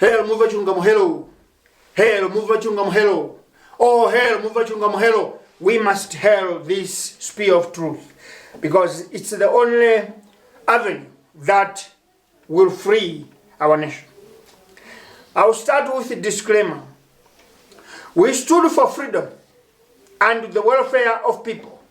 Hail Muvi Wachilungamo, hello. Hail Muvi Wachilungamo, hello. Oh, hail Muvi Wachilungamo, hello. We must hail this spear of truth because it's the only avenue that will free our nation. I'll start with a disclaimer. We stood for freedom and the welfare of people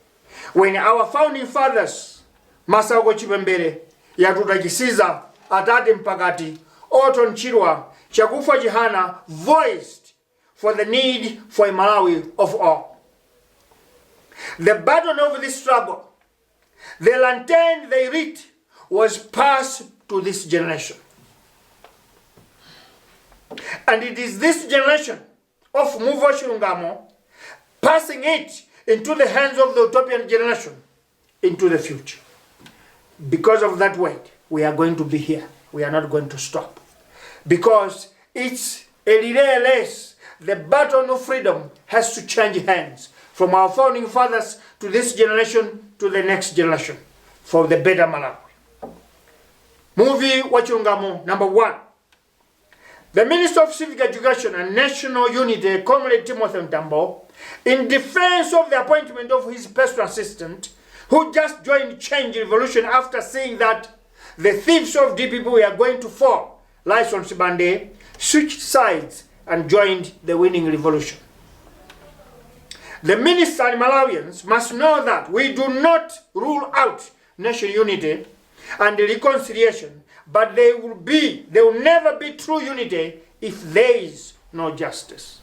when our founding fathers, Masauko Chipembere, Yatutachisiza, Atate Mpakati, Oton Chirwa, Chakufa Jihana voiced for the need for a Malawi of all. The burden of this struggle, the lantern they lit, was passed to this generation. And it is this generation of Muvi Wachilungamo passing it into the hands of the utopian generation into the future. Because of that word, we are going to be here. We are not going to stop. Because it's a relay race. The baton of freedom has to change hands from our founding fathers to this generation to the next generation for the better Malawi. Muvi Wachilungamo, number 1. The Minister of Civic Education and National Unity, Comrade Timothy Ntambo, in defense of the appointment of his personal assistant, who just joined Change Revolution after saying that the thieves of DPP were going to fall, Lyson Sibande, switched sides and joined the winning revolution. The minister and Malawians must know that we do not rule out national unity and reconciliation, but there will never be true unity if there is no justice.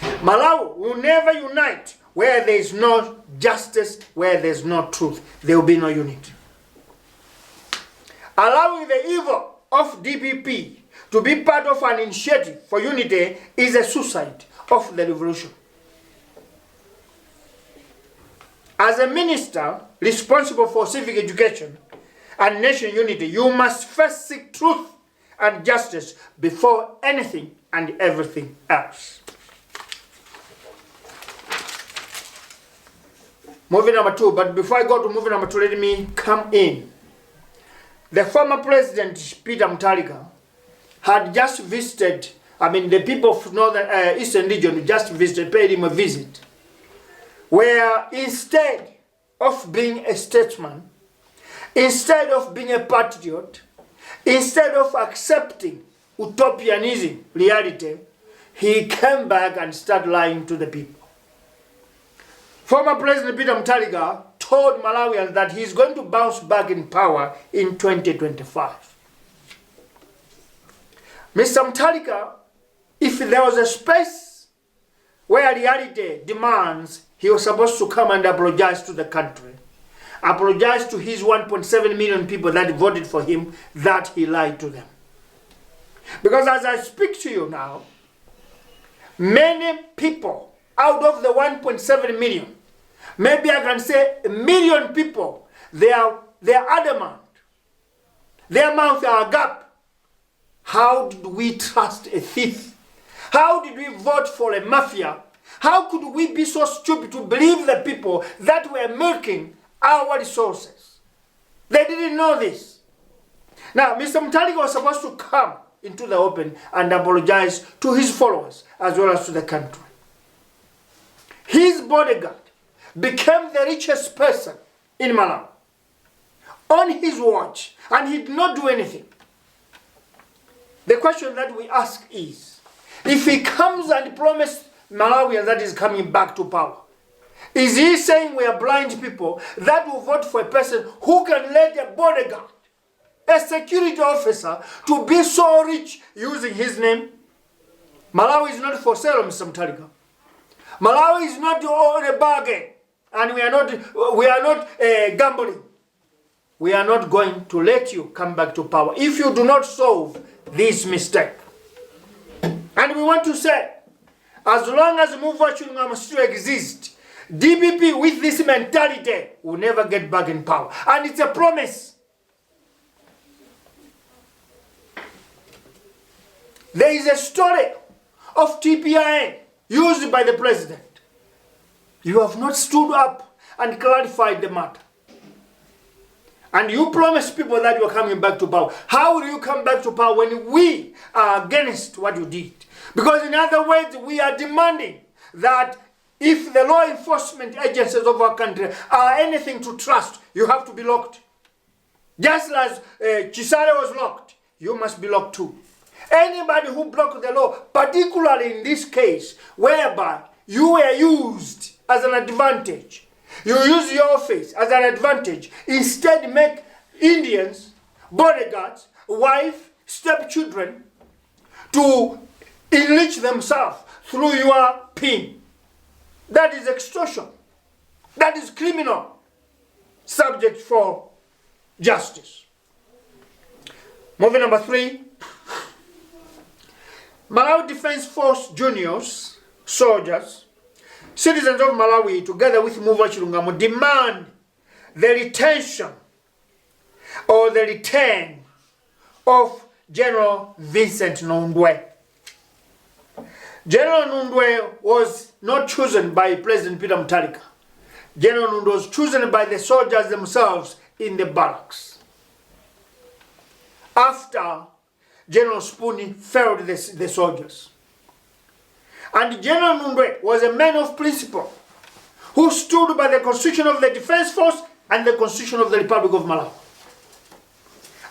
Malawi will never unite where there is no justice, where there is no truth. There will be no unity. Allowing the evil of DPP to be part of an initiative for unity is a suicide of the revolution. As a minister responsible for civic education and national unity, you must first seek truth and justice before anything and everything else. Movie number 2, but before I go to movie number 2, let me come in. The former president, Peter Mutharika, had just visited, the people of Northern Eastern region just visited, paid him a visit, where instead of being a statesman, instead of being a patriot, instead of accepting utopianism, reality, he came back and started lying to the people. Former President Peter Mutharika told Malawians that he's going to bounce back in power in 2025. Mr. Mutharika, if there was a space where reality demands, he was supposed to come and apologize to the country. Apologize to his 1.7 million people that voted for him, that he lied to them. Because as I speak to you now, many people out of the 1.7 million, maybe I can say 1 million people, they are adamant. Their mouths are agape. How did we trust a thief? How did we vote for a mafia? How could we be so stupid to believe the people that were milking our resources? They didn't know this. Now, Mr. Mutharika was supposed to come into the open and apologize to his followers as well as to the country. His bodyguard became the richest person in Malawi on his watch, and he did not do anything. The question that we ask is, if he comes and promises Malawians that is coming back to power, is he saying we are blind people that will vote for a person who can let a bodyguard, a security officer, to be so rich using his name? Malawi is not for sale, Mr. Mutharika. Malawi is not on a bargain, and we are not gambling. We are not going to let you come back to power if you do not solve this mistake. And we want to say, as long as Muvi Wachilungamo still exists, DPP with this mentality will never get back in power. And it's a promise. There is a story of TPIN used by the president. You have not stood up and clarified the matter. And you promise people that you're coming back to power. How will you come back to power when we are against what you did? Because in other words, we are demanding that if the law enforcement agencies of our country are anything to trust, you have to be locked. Just as Chisale was locked, you must be locked too. Anybody who broke the law, particularly in this case, whereby you were used as an advantage, you use your office as an advantage, instead make Indians, bodyguards, wife, stepchildren to enrich themselves through your pin. That is extortion. That is criminal. Subject for justice. Moving number 3. Malawi Defense Force juniors, soldiers, citizens of Malawi, together with Muvi Wachilungamo, demand the retention or the return of General Vincent Nundwe. General Nundwe was not chosen by President Peter Mutharika. General Nundwe was chosen by the soldiers themselves in the barracks. After General Spoonie failed the soldiers. And General Nundwe was a man of principle who stood by the Constitution of the Defense Force and the Constitution of the Republic of Malawi.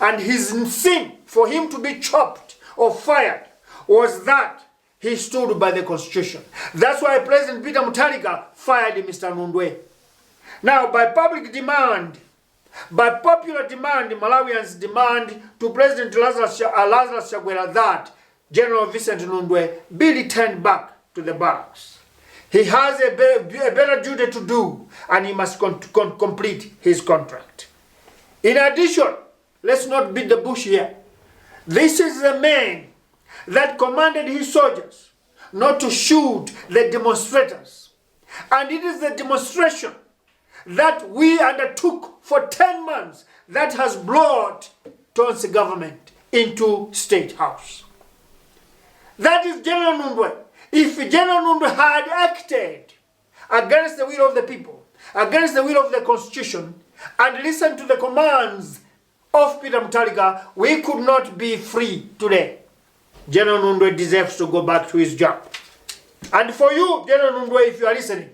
And his sin for him to be chopped or fired was that he stood by the Constitution. That's why President Peter Mutharika fired Mr. Nundwe. Now, by public demand, by popular demand, Malawians demand to President Lazarus Chakwera that General Vincent Nundwe be returned back to the barracks. He has a better duty to do, and he must complete his contract. In addition, let's not beat the bush here. This is the man that commanded his soldiers not to shoot the demonstrators. And it is the demonstration that we undertook for 10 months that has brought Tonsi government into State House. That is General Nundwe. If General Nundwe had acted against the will of the people, against the will of the Constitution, and listened to the commands of Peter Mutharika, we could not be free today. General Nundwe deserves to go back to his job. And for you, General Nundwe, if you are listening,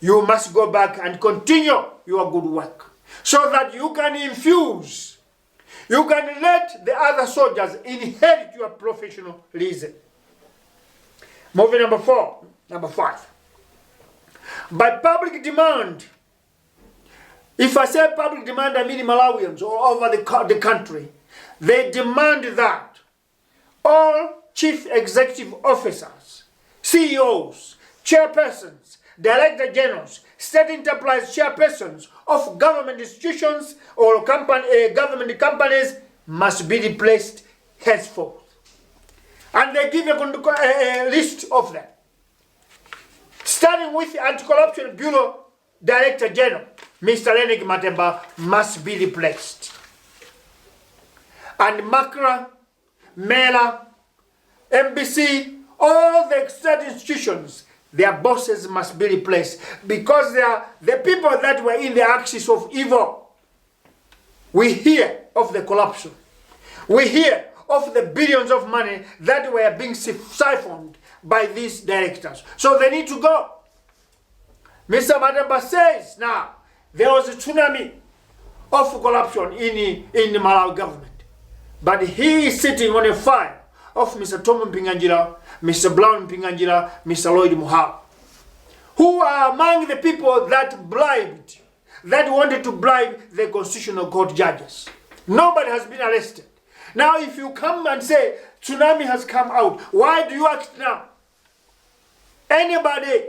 you must go back and continue your good work so that you can infuse, you can let the other soldiers inherit your professionalism. Moving number 5. By public demand, if I say public demand, I mean Malawians all over the country, they demand that all chief executive officers, CEOs, chairpersons, director generals, state enterprise chairpersons of government institutions or government companies must be replaced henceforth. And they give a list of them. Starting with the Anti-Corruption Bureau Director General, Mr. Lenig Matemba, must be replaced. And Makra, Mela, MBC, all the state institutions, their bosses must be replaced because they are the people that were in the axis of evil. We hear of the corruption. We hear of the billions of money that were being siphoned by these directors. So they need to go. Mr. Matemba says now there was a tsunami of corruption in the Malawi government. But he is sitting on a file of Mr. Tom Mpinganjira, Mr. Brown Mpinganjira, Mr. Lloyd Muhammad, who are among the people that bribed, that wanted to bribe the Constitutional Court judges. Nobody has been arrested. Now, if you come and say tsunami has come out, why do you act now? Anybody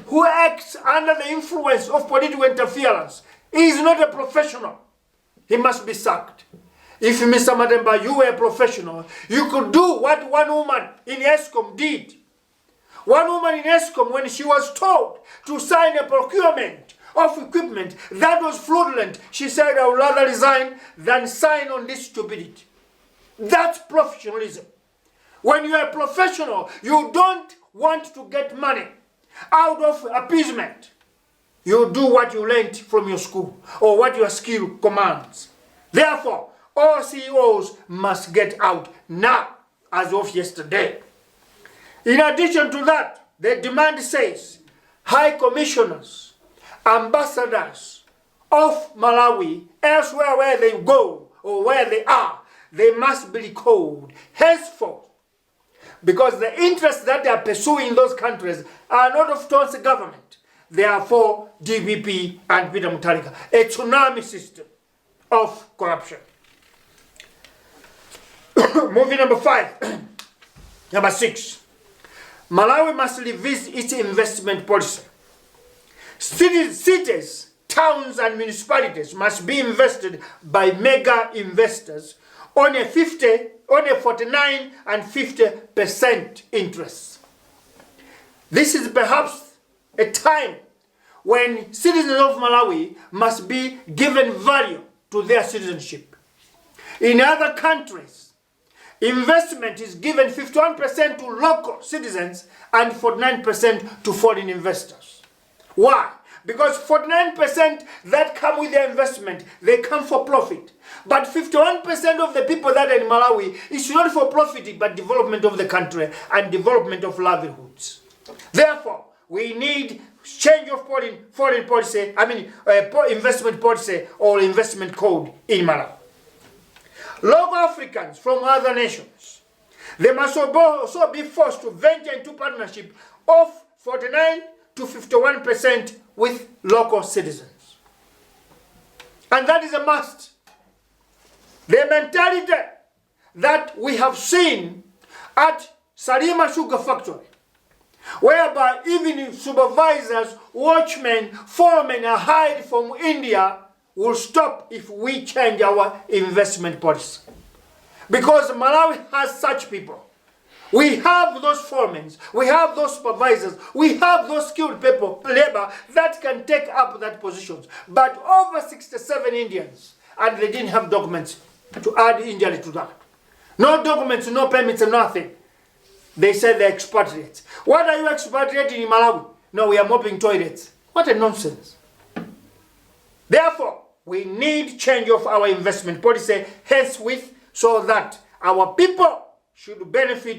who acts under the influence of political interference is not a professional. He must be sacked. If Mr. Matemba, you were a professional, you could do what one woman in ESCOM did. One woman in ESCOM, when she was told to sign a procurement of equipment that was fraudulent, she said, I would rather resign than sign on this stupidity. That's professionalism. When you are a professional, you don't want to get money out of appeasement. you do what you learned from your school or what your skill commands. Therefore, all CEOs must get out now, as of yesterday. In addition to that, the demand says high commissioners, ambassadors of Malawi, elsewhere where they go or where they are, they must be recalled henceforth, because the interests that they are pursuing in those countries are not of Tonse government. They are for DPP and Peter Mutharika, a tsunami system of corruption. Movie number 5. Number 6. Malawi must revisit its investment policy. Cities, towns and municipalities must be invested by mega investors on a 49 and 50% interest. This is perhaps a time when citizens of Malawi must be given value to their citizenship. In other countries, investment is given 51% to local citizens and 49% to foreign investors. Why? Because 49% that come with their investment, they come for profit. But 51% of the people that are in Malawi is not for profit, but development of the country and development of livelihoods. Therefore, we need change of foreign policy, investment policy or investment code in Malawi. Local Africans from other nations, they must also be forced to venture into partnership of 49 to 51% with local citizens. And that is a must. The mentality that we have seen at Salima Sugar Factory, whereby even supervisors, watchmen, foremen are hired from India, will stop if we change our investment policy. Because Malawi has such people. We have those foremen, we have those supervisors, we have those skilled people, labor that can take up that positions. But over 67 Indians, and they didn't have documents to add India to that. No documents, no permits, nothing. They said they're expatriates. What are you expatriating in Malawi? No, we are mopping toilets. What a nonsense. Therefore, we need change of our investment policy henceforth so that our people should benefit